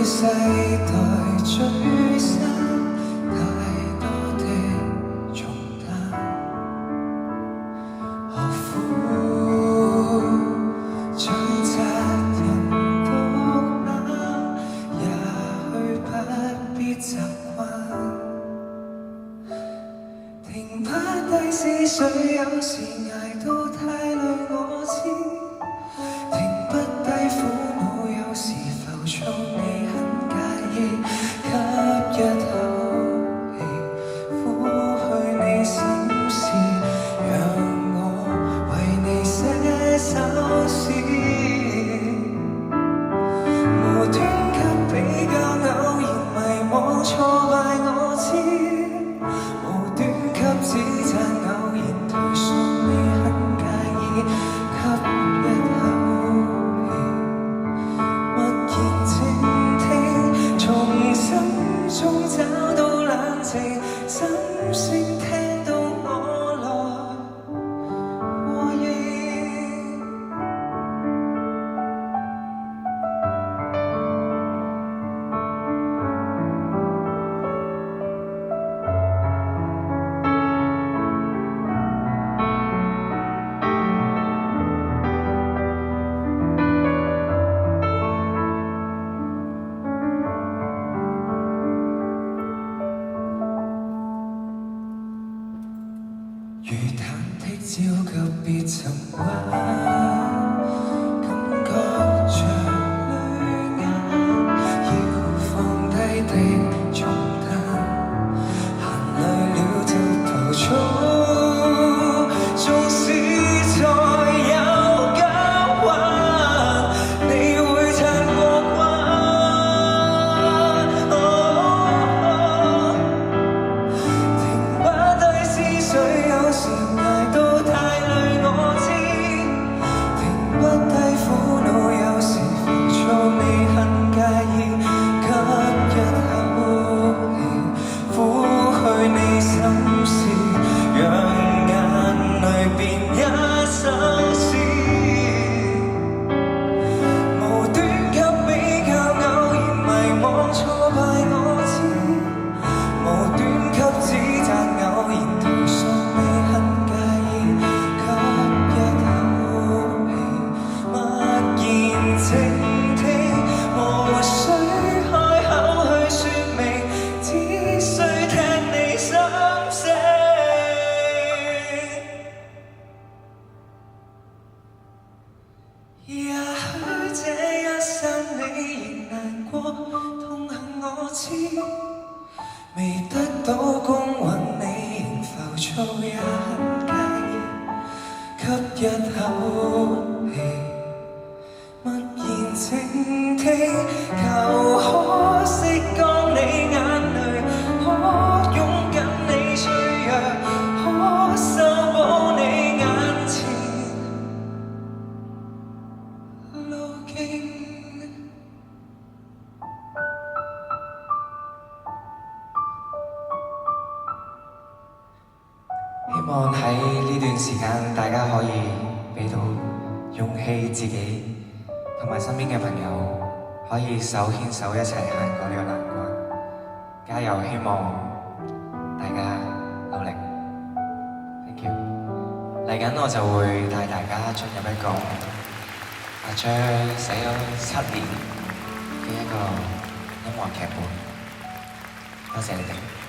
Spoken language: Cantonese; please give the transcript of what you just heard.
世代最新太多的重擔，何苦將責任獨攬？也許不必習慣，停不低思緒，有時捱到太累，我知。停不低苦惱，有時浮躁，你很介意。吸一口氣，撫去你心事，讓我為你寫首詩。無端給比較，偶然迷惘挫敗，我知。無端給指責，偶然退縮，你很介意。吸一口中找到冷靜，心聲聽到我來和應。如忐忑焦急，別尋揾，感覺像淚眼，要放低的重擔，行累了就逃出，縱使再有交換，你會撐過關。停不低思緒，有時捱到太累，我知。停不低苦惱，有時浮躁，你很介意。吸一口氣，撫去你心事，讓眼淚變一首詩。無端給比較，偶然迷惘挫敗，我知。無端給指責，偶然退縮，你很介意。吸一口氣，默然靜聽，無需開口去說明，只需聽你心聲。也許這一生你仍難過，痛恨我知。未得到公允，你仍浮躁，也很介意。吸一口氣，默然靜聽，求可釋乾你眼淚，可擁緊你脆弱，可修補你眼前路徑。希望喺呢段時間，大家可以俾到勇氣自己同埋身邊嘅朋友，可以手牽手一齊行過呢個難關。加油！希望大家努力。Thank you。嚟緊我就會帶大家進入一個阿 Jer 寫咗7年嘅一個音樂劇本。多謝你哋。